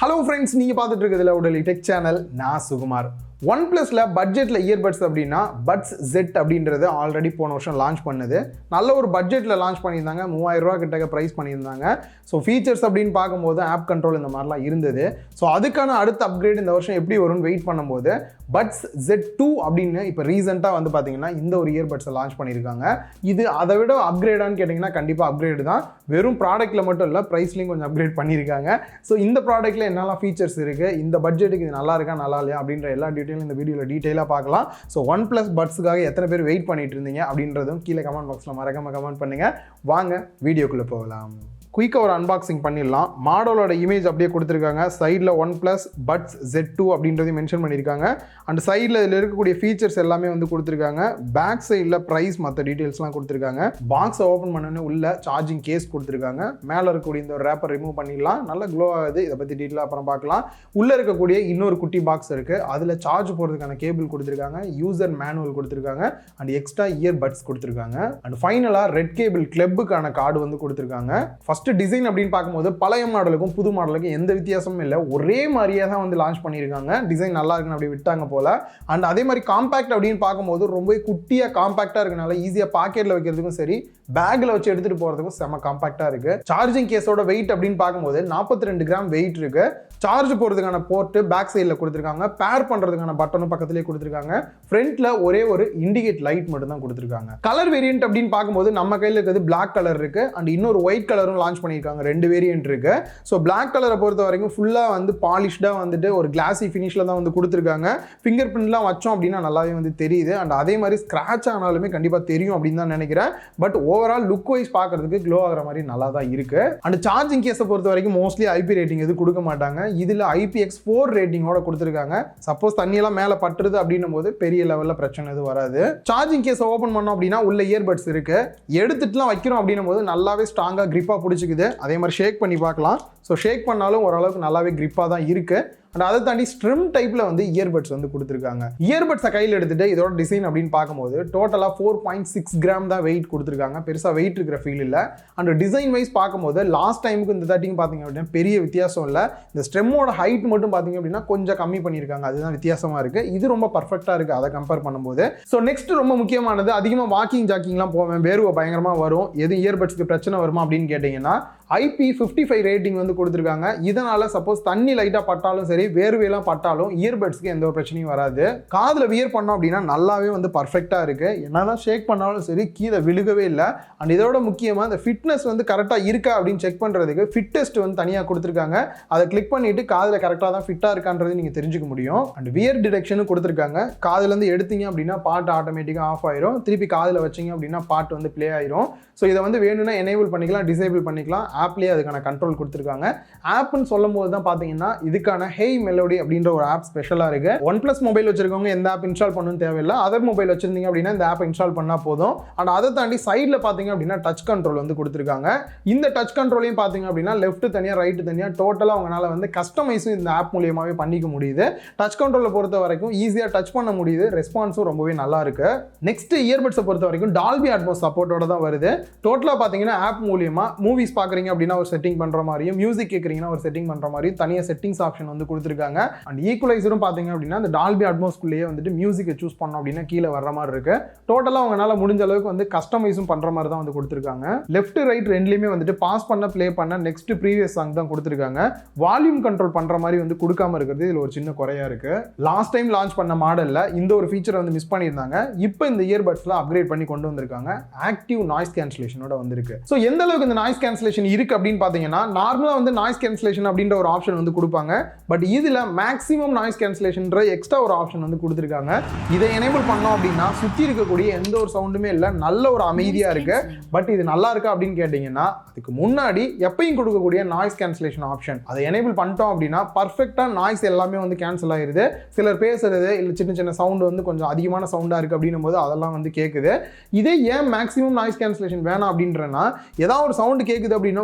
Hello friends, நீங்கள் பார்த்துட்டு இருக்கிறதுல உடலி டெக் சேனல். நான் சுகுமார். ஒன்பிளஸில் பட்ஜெட்டில் இயர்பட்ஸ் அப்படின்னா பட்ஸ் ஜெட் அப்படின்றது ஆல்ரெடி போன வருஷம் லான்ச் பண்ணுது. நல்ல ஒரு பட்ஜெட்டில் லான்ச் பண்ணியிருந்தாங்க. 3000 ரூபா கிட்டக்க ப்ரைஸ் பண்ணியிருந்தாங்க. ஸோ ஃபீச்சர்ஸ் அப்படின்னு பார்க்கும்போது ஆப் கண்ட்ரோல் இந்த மாதிரிலாம் இருந்தது. ஸோ அதுக்கான அடுத்த அப்கிரேட் இந்த வருஷம் எப்படி வரும்னு வெயிட் பண்ணும்போது பட்ஸ் Z2 அப்படின்னு இப்போ ரீசெண்டாக வந்து பார்த்தீங்கன்னா இந்த ஒரு இயர்பட்ஸை லான்ச் பண்ணியிருக்காங்க. இது அதை விட அப்கிரேடான்னு கேட்டிங்கன்னா கண்டிப்பாக அப்கிரேடு தான். வெறும் ப்ராடக்ட்டில் மட்டும் இல்லை, ப்ரைஸ்லையும் கொஞ்சம் அப்கிரேட் பண்ணியிருக்காங்க. ஸோ இந்த ப்ராடக்ட்டில் என்னெல்லாம் ஃபீச்சர்ஸ் இருக்குது, இந்த பட்ஜெட்டுக்கு இது நல்லா இருக்கா நல்லா இல்லையா அப்படின்ற எல்லா இந்த வீடியோவில் டீட்டெயிலாக பார்க்கலாம். ஸோ ஒன்பிளஸ் பட்ஸுக்காக எத்தனை பேர் வெயிட் பண்ணிட்டு இருந்தீங்க அப்படின்றதும் கீழே கமெண்ட் பாக்ஸில் மறக்காம கமெண்ட் பண்ணுங்கள். வாங்க வீடியோக்குள்ளே போகலாம். குயிக்காக ஒரு அன்பாக்சிங் பண்ணிடலாம். மாடலோட இமேஜ் அப்படியே கொடுத்துருக்காங்க. சைடில் ஒன்பிளஸ் பட்ஸ் Z2 அப்படின்றதையும் மென்ஷன் பண்ணியிருக்காங்க. அண்ட் சைடில் இதில் இருக்கக்கூடிய ஃபீச்சர்ஸ் எல்லாமே வந்து கொடுத்துருக்காங்க. பேக் சைடில் ப்ரைஸ் மற்ற டீட்டெயில்ஸ்லாம் கொடுத்துருக்காங்க. பாக்ஸை ஓப்பன் பண்ணோன்னு உள்ள சார்ஜிங் கேஸ் கொடுத்துருக்காங்க. மேலே இருக்கக்கூடிய இந்த ஒரு ரேப்பர் ரிமூவ் பண்ணிடலாம். நல்லா க்ளோ ஆகுது. இதை பற்றி டீட்டெயிலாக அப்புறம் பார்க்கலாம். உள்ளே இருக்கக்கூடிய இன்னொரு குட்டி பாக்ஸ் இருக்குது. அதில் சார்ஜ் போகிறதுக்கான கேபிள் கொடுத்துருக்காங்க. யூசர் மேனுவல் கொடுத்துருக்காங்க. அண்ட் எக்ஸ்ட்ரா இயர் பட்ஸ் கொடுத்துருக்காங்க. அண்ட் ஃபைனலாக ரெட் கேபிள் கிளப்புக்கான கார்டு வந்து கொடுத்துருக்காங்க. ஃபர்ஸ்ட் டிசைன் அப்படின்னு பார்க்கும்போது பழைய மாடலுக்கும் புது மாடலுக்கும் எந்த வித்தியாசமும் இல்லை. ஒரே மாதிரியே தான் வந்து லான்ச் பண்ணியிருக்காங்க. டிசைன் நல்லா இருக்குன்னு அப்படி விட்டாங்க போல. அண்ட் அதே மாதிரி காம்பேக்ட் அப்படின்னு பார்க்கும்போது ரொம்ப குட்டியாக காம்பேக்டாக இருக்கனால ஈஸியாக பாக்கெட்டில் வைக்கிறதுக்கும் சரி, பேக்கில் வச்சு எடுத்துகிட்டு போகிறதுக்கும் செம காம்பேக்டாக இருக்குது. சார்ஜிங் கேஸோட வெயிட் அப்படின்னு பார்க்கும்போது 42 கிராம் வெயிட் இருக்குது. சார்ஜ் போகிறதுக்கான போர்ட்டு பேக் சைடில் கொடுத்துருக்காங்க. பேர் பண்ணுறதுக்கான பட்டனும் பக்கத்துலேயே கொடுத்துருக்காங்க. ஃப்ரண்ட்டில் ஒரே ஒரு இண்டிகேட் லைட் மட்டும் தான் கொடுத்துருக்காங்க. கலர் வேரியன்ட் அப்படின்னு பார்க்கும்போது நம்ம கையில் இருக்கிறது பிளாக் கலர் இருக்குது. அண்ட் இன்னொரு ஒயிட் கலரும் லான்ச் பண்ணியிருக்காங்க. 2 வேரியன்ட் இருக்குது. ஸோ பிளாக் கலரை பொறுத்த வரைக்கும் ஃபுல்லாக வந்து பாலிஷ்டாக வந்துட்டு ஒரு கிளாஸி ஃபினிஷில் தான் வந்து கொடுத்துருக்காங்க. ஃபிங்கர் பிரிண்ட்லாம் வச்சோம் அப்படின்னா நல்லாவே வந்து தெரியுது. அண்ட் அதே மாதிரி ஸ்க்ராட்ச் ஆனாலுமே கண்டிப்பாக தெரியும் அப்படின்னு தான் நினைக்கிறேன். பட் ஓவரால் லுக் வைஸ் பார்க்கறதுக்கு க்ளோ ஆகிற மாதிரி நல்லா தான் இருக்கு. அண்ட் சார்ஜிங் கேஸை பொறுத்த வரைக்கும் மோஸ்ட்லி IP ரேட்டிங் எதுவும் கொடுக்க மாட்டாங்க. இதில் IPX4 ரேட்டிங்கோட கொடுத்துருக்காங்க. சப்போஸ் தண்ணியெல்லாம் மேலே பட்டுருது அப்படின்னும் போது பெரிய லெவலில் பிரச்சனை எதுவும் வராது. சார்ஜிங் கேஸை ஓப்பன் பண்ணோம் அப்படின்னா உள்ள இயர்பட்ஸ் இருக்கு. எடுத்துட்டுலாம் வைக்கிறோம் அப்படின்னும் போது நல்லாவே ஸ்ட்ராங்காக கிரிப்பாக பிடிச்சிக்குது. அதே மாதிரி ஷேக் பண்ணி பார்க்கலாம். ஸோ ஷேக் பண்ணாலும் ஓரளவுக்கு நல்லாவே கிரிப்பாக தான் இருக்கு. அண்ட் அதை தாண்டி ஸ்ட்ரிம் டைப்பில் வந்து இயர்பட்ஸ் வந்து கொடுத்துருக்காங்க. இயர்பட்ஸை கையில் எடுத்துட்டு இதோட டிசைன் அப்படின்னு பார்க்கும்போது டோட்டலாக 4.6 கிராம் தான் வெயிட் கொடுத்துருக்காங்க. பெருசாக வெயிட் இருக்கிற ஃபீல் இல்லை. அண்ட் டிசைன் வைஸ் பார்க்கும்போது லாஸ்ட் டைமுக்கு இந்த தாட்டிங்க பார்த்தீங்க அப்படின்னா பெரிய வித்தியாசம் இல்லை. இந்த ஸ்டெம்மோட ஹைட் மட்டும் பார்த்தீங்க அப்படின்னா கொஞ்சம் கம்மி பண்ணியிருக்காங்க. அதுதான் வித்தியாசமாக இருக்குது. இது ரொம்ப பர்ஃபெக்டாக இருக்குது அதை கம்பேர் பண்ணும்போது. ஸோ நெக்ஸ்ட் ரொம்ப முக்கியமானது, அதிகமாக வாக்கிங் ஜாக்கிங்லாம் போவேன், வேர்வை பயங்கரமாக வரும், எதுவும் இயர்பட்ஸ்க்கு பிரச்சனை வருமா அப்படின்னு கேட்டிங்கன்னா IP55 ரேட்டிங் வந்து கொடுத்துருக்காங்க. இதனால சப்போஸ் தண்ணி லைட்டாக பட்டாலும் சரி, வேர்வையெல்லாம் பட்டாலும் இயர்பட்ஸ்க்கு எந்த ஒரு பிரச்சனையும் வராது. காதில் வியர் பண்ணோம் அப்படின்னா நல்லாவே வந்து பர்ஃபெக்டாக இருக்குது. என்னதான் ஷேக் பண்ணாலும் சரி கீழே விழுகவே இல்லை. அண்ட் இதோட முக்கியமாக இந்த ஃபிட்னஸ் வந்து கரெக்டாக இருக்கா அப்படின்னு செக் பண்ணுறதுக்கு ஃபிட் டெஸ்ட் வந்து தனியாக கொடுத்துருக்காங்க. அதை கிளிக் பண்ணிட்டு காதில் கரெக்டாக தான் ஃபிட்டாக இருக்கான்றது நீங்கள் தெரிஞ்சுக்க முடியும். அண்ட் வியர் டிடெக்ஷனும் கொடுத்துருக்காங்க. காதுலேருந்து எடுத்தீங்க அப்படின்னா பாட்டு ஆட்டோமேட்டிக்காக ஆஃப் ஆயிரும். திருப்பி காதில் வச்சிங்க அப்படின்னா பாட்டு வந்து ப்ளே ஆயிரும். ஸோ இதை வந்து வேணும்னா எனேபிள் பண்ணிக்கலாம், டிசேபிள் பண்ணிக்கலாம். ஆப்லேயே அதுக்கான கண்ட்ரோல் கொடுத்துருக்காங்க. ஆப்னு சொல்லும் போது தான் பார்த்தீங்கன்னா இதுக்கான ஹேய் மெலோடி அப்படின்ற ஒரு ஆப் ஸ்பெஷலாக இருக்கு. ஒன்பிளஸ் மொபைல் வச்சிருக்கவங்க எந்த ஆப் இன்ஸ்டால் பண்ணணும்னு தேவையில்லை. அதர் மொபைல் வச்சிருந்தீங்க அப்படின்னா இந்த ஆப் இன்ஸ்டால் பண்ணால் போதும். அண்ட் அதை தாண்டி சைடில் பார்த்தீங்க அப்படின்னா டச் கண்ட்ரோல் வந்து கொடுத்துருக்காங்க. இந்த டச் கண்ட்ரோலையும் பார்த்தீங்க அப்படின்னா லெஃப்ட் தனியாக ரைட்டு தனியாக டோட்டலாக அவங்களால வந்து கஸ்டமைஸும் இந்த ஆப் மூலியமாகவே பண்ணிக்க முடியுது. டச் கண்ட்ரோலை பொறுத்த வரைக்கும் ஈஸியாக டச் பண்ண முடியுது. ரெஸ்பான்ஸும் ரொம்பவே நல்லா இருக்கு. நெக்ஸ்ட் இயர்பட்ஸை பொறுத்த வரைக்கும் டால்பி அட்மாஸ் சப்போர்ட்டோட தான் வருது. டோட்டலாக பார்த்தீங்கன்னா ஆப் மூலியமா மூவிஸ் பார்க்குறீங்க அப்படின்னா ஒரு செட்டிங் பண்ணுற மாதிரியும், மியூசிக் கேட்குறீங்கன்னா ஒரு செட்டிங் பண்ணுற மாதிரியும் தனியாக செட்டிங்ஸ் ஆப்ஷன் வந்து கொடுத்துருக்காங்க. அண்ட் ஈக்குவலைசரும் பார்த்தீங்க அப்படின்னா அந்த டால்பி அட்மாஸ்குள்ளேயே வந்துட்டு மியூசிக்கை சூஸ் பண்ணோம் அப்படின்னா கீழே வர்ற மாதிரி இருக்கு. டோட்டலாக அவங்களால முடிஞ்ச அளவுக்கு வந்து கஸ்டமைஸும் பண்ணுற மாதிரி தான் வந்து கொடுத்துருக்காங்க. லெஃப்ட் ரைட் ரெண்டுலேயுமே வந்துட்டு பாஸ் பண்ண ப்ளே பண்ண நெக்ஸ்ட் ப்ரீவியஸ் சாங் தான் கொடுத்துருக்காங்க. வால்யூம் கண்ட்ரோல் பண்ணுற மாதிரி வந்து கொடுக்காம இருக்கிறது இதில் ஒரு சின்ன குறையா இருக்கு. லாஸ்ட் டைம் லான்ச் பண்ண மாடலில் இந்த ஒரு ஃபீச்சரை வந்து மிஸ் பண்ணியிருந்தாங்க. இப்போ இந்த இயர்பட்ஸ்ல அப்கிரேட் பண்ணி கொண்டு வந்திருக்காங்க. ஆக்டிவ் நாய்ஸ் கேன்சலேஷனோட வந்திருக்கு. ஸோ எந்த அளவுக்கு இந்த நாய்ஸ் கேன்சலேஷன் இருக்கு அப்படின்னு பார்த்தீங்கன்னா நார்மலாக வந்து நாய்ஸ் கேன்சலேஷன் அப்படின்ற ஒரு ஆப்ஷன் வந்து கொடுப்பாங்க. பட் இதில் மேக்ஸிமம் நாய்ஸ் கேன்சலேஷன்ற எக்ஸ்ட்ரா ஒரு ஆப்ஷன் வந்து கொடுத்துருக்காங்க. இதை எனேபிள் பண்ணோம் அப்படின்னா சுற்றி இருக்கக்கூடிய எந்த ஒரு சவுண்டுமே இல்லை, நல்ல ஒரு அமைதியாக இருக்கு. பட் இது நல்லா இருக்கா அப்படின்னு கேட்டிங்கன்னா அதுக்கு முன்னாடி எப்பயும் கொடுக்கக்கூடிய நாய்ஸ் கேன்சலேஷன் ஆப்ஷன் அதை எனேபிள் பண்ணிட்டோம் அப்படின்னா பர்ஃபெக்டாக நாய்ஸ் எல்லாமே வந்து கேன்சல் ஆயிருது. சிலர் பேசுறது இல்லை சின்ன சின்ன சவுண்டு வந்து கொஞ்சம் அதிகமான சவுண்டாக இருக்குது அப்படின்னும் போது அதெல்லாம் வந்து கேட்குது. இதே ஏன் மேக்ஸிமம் நாய்ஸ் கேன்சலேஷன் வேணாம் அப்படின்றனா ஏதாவது ஒரு சவுண்டு கேட்குது அப்படின்னா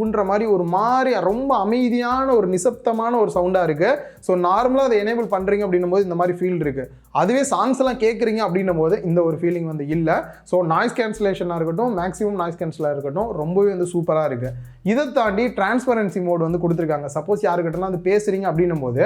ஊன்ற மாதிரி ஒரு மாதிரி ரொம்ப அமைதியான ஒரு நிசப்தமான ஒரு சவுண்டாக இருக்குது. ஸோ நார்மலாக அதை எனேபிள் பண்ணுறீங்க அப்படின்னும் போது இந்த மாதிரி ஃபீல் இருக்குது. அதுவே சாங்ஸ் எல்லாம் கேட்குறீங்க அப்படின்னும் போது இந்த ஒரு ஃபீலிங் வந்து இல்லை. ஸோ நாய்ஸ் கேன்சலேஷனாக இருக்கட்டும், மேக்ஸிமம் நாய்ஸ் கேன்சலாக இருக்கட்டும், ரொம்பவே வந்து சூப்பராக இருக்குது. இதை தாண்டி டிரான்ஸ்பரன்சி மோட் வந்து கொடுத்துருக்காங்க. சப்போஸ் யாருக்கிட்டலாம் வந்து பேசுகிறீங்க அப்படின்னும் போது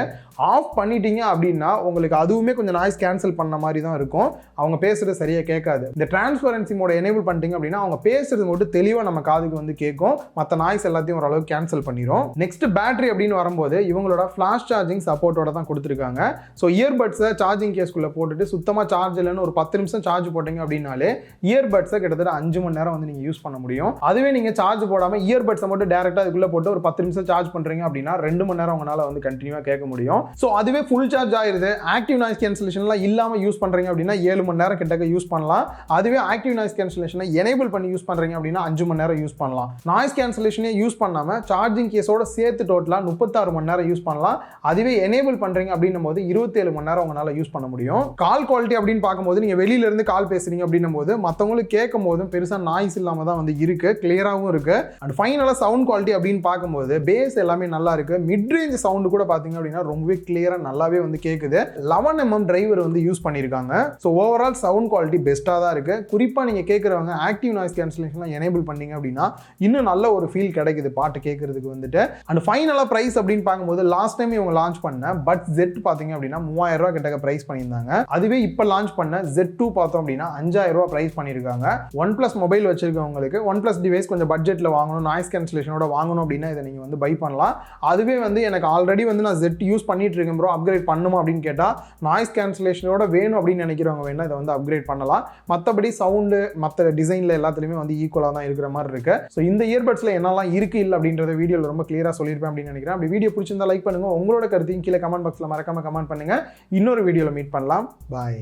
ஆஃப் பண்ணிட்டீங்க அப்படின்னா உங்களுக்கு அதுவுமே கொஞ்சம் நாய்ஸ் கேன்சல் பண்ண மாதிரி தான் இருக்கும். அவங்க பேசுகிறது சரியாக கேட்காது. இந்த டிரான்ஸ்பரன்சி மோட எனேபிள் பண்ணிட்டீங்க அப்படின்னா அவங்க பேசுறது மட்டும் தெளிவாக நம்ம காதுக்கு வந்து கேட்கும். மற்ற நாய்ஸ் எல்லாத்தையும் ஓரளவுக்கு கேன்சல் பண்ணிடும். நெக்ஸ்ட் பேட்டரி அப்படின்னு வரும்போது இவங்களோட ஃப்ளாஷ் சார்ஜிங் சப்போர்ட்டோட தான் கொடுத்துருக்காங்க. ஸோ இயர்பட்ஸை சார்ஜிங் கேஸ்குள்ளே போட்டுட்டு சுத்தமாக சார்ஜ் இல்லைன்னு ஒரு 10 நிமிஷம் சார்ஜ் போட்டிங்க அப்படின்னாலே இயர்பட்ஸை கிட்டத்தட்ட 5 மணி நேரம் வந்து நீங்கள் யூஸ் பண்ண முடியும். அதுவே நீங்கள் சார்ஜ் போடாமல் இயர்பட்ஸை மட்டும் டேரெக்டாக அதுக்குள்ளே போட்டு ஒரு 10 நிமிஷம் சார்ஜ் பண்ணுறீங்க அப்படின்னா 2 மணி நேரம் உங்களால் வந்து கண்டினியூவாக கேட்க முடியும். ஸோ அதுவே ஃபுல் சார்ஜ் ஆயிருது, ஆக்டிவ் நாய்ஸ் கேன்சலேஷன்லாம் இல்லாமல் யூஸ் பண்ணுறீங்க அப்படின்னா 7 மணி நேரம் கிட்டக்க யூஸ் பண்ணலாம். அதுவே ஆக்டிவ் நாய்ஸ் கேன்சலேஷனை எனேபிள் பண்ணி யூஸ் பண்ணுறீங்க அப்படின்னா 5 மணி நேரம் யூஸ் பண்ணலாம். நாய்ஸ் கேன்சலேஷனே யூஸ் பண்ணாமல் சார்ஜிங் கேஸோட சேர்த்து டோட்டலாக 36 மணி நேரம் யூஸ் பண்ணலாம். அதுவே எனேபிள் பண்ணுறீங்க அப்படின்னும் போது 27 மணி நேரம் உங்களால் யூஸ் பண்ண முடியும். கால் குவாலிட்டி அப்படின்னு பார்க்கும்போது நீங்கள் வெளியிலேருந்து கால் பேசுறீங்க அப்படின்னும் போது மற்றவங்களுக்கு கேட்கும் போதும் பெருசாக நாய்ஸ் இல்லாமல் தான் வந்து இருக்குது, கிளியராகவும் இருக்குது. அண்ட் ஃபைனலாக சவுண்ட் குவாலிட்டி அப்படின்னு பார்க்கும்போது பேஸ் எல்லாமே நல்லா இருக்குது. மிட் ரேஞ்ச் சவுண்டு கூட பார்த்தீங்க அப்படின்னா ரொம்பவே கிளியராக நல்லாவே வந்து கேட்குது. 11mm டிரைவர் வந்து யூஸ் பண்ணியிருக்காங்க. ஸோ ஓவரால் சவுண்ட் குவாலிட்டி பெஸ்ட்டாக தான் இருக்குது. குறிப்பாக நீங்கள் கேட்குறவங்க ஆக்டிவ் நாய்ஸ் கேன்சலேஷன்லாம் எனேபிள் பண்ணீங்க அப்படின்னா இன்னும் நல்ல ஒரு ஃபீல் கிடைக்குது பாட்டு கேட்கறதுக்கு வந்துட்டு. அண்ட் ஃபைனலாக ப்ரைஸ் அப்படின்னு பார்க்கும்போது லாஸ்ட் டைம் இவங்க லான்ச் பண்ண பட்ஸ் Z பார்த்தீங்க அப்படின்னா 3000 ரூபா கிட்ட ப்ரைஸ் பண்ணியிருந்தாங்க. அதுவே இப்போ லான்ச் பண்ண Z2 பார்த்தோம் அப்படின்னா 5000 ரூபா ப்ரைஸ் பண்ணியிருக்காங்க. OnePlus மொபைல் வச்சிருக்கவங்களுக்கு OnePlus டிவைஸ் கொஞ்சம் பட்ஜெட்டில் வாங்கணும், நாய்ஸ் கேன்சலேஷனோட வாங்கணும் அப்படின்னா இதை நீங்கள் வந்து பை பண்ணலாம். அதுவே வந்து எனக்கு ஆல்ரெடி வந்து நான் Z யூஸ் பண்ணிட்டு இருக்கேன் ப்ரோ, அப்கிரேட் பண்ணுமா அப்படின்னு கேட்டால் நாய்ஸ் கேன்சலேஷனோட வேணும் அப்படின்னு நினைக்கிறவங்க வேணா இதை வந்து அப்கிரேட் பண்ணலாம். மற்றபடி சவுண்டு மற்ற டிசைனில் எல்லாத்துலேயுமே வந்து ஈக்குவலாக தான் இருக்கிற மாதிரி இருக்கு. ஸோ இந்த இயர்பட்ஸில் என்னெல்லாம் இருக்கு இல்லை அப்படின்றத வீடியோவில் ரொம்ப கிளியராக சொல்லியிருப்பேன் அப்படின்னு நினைக்கிறேன். அப்படி வீடியோ பிடிச்சிருந்தா லைக் பண்ணுங்க, உங்களோட கருத்தையும் கீழே கமெண்ட் பாக்ஸில் மறக்காம கமெண்ட் பண்ணுங்க. இன்னொரு வீடியோவில் மீட் பண்ணலாம். பாய்.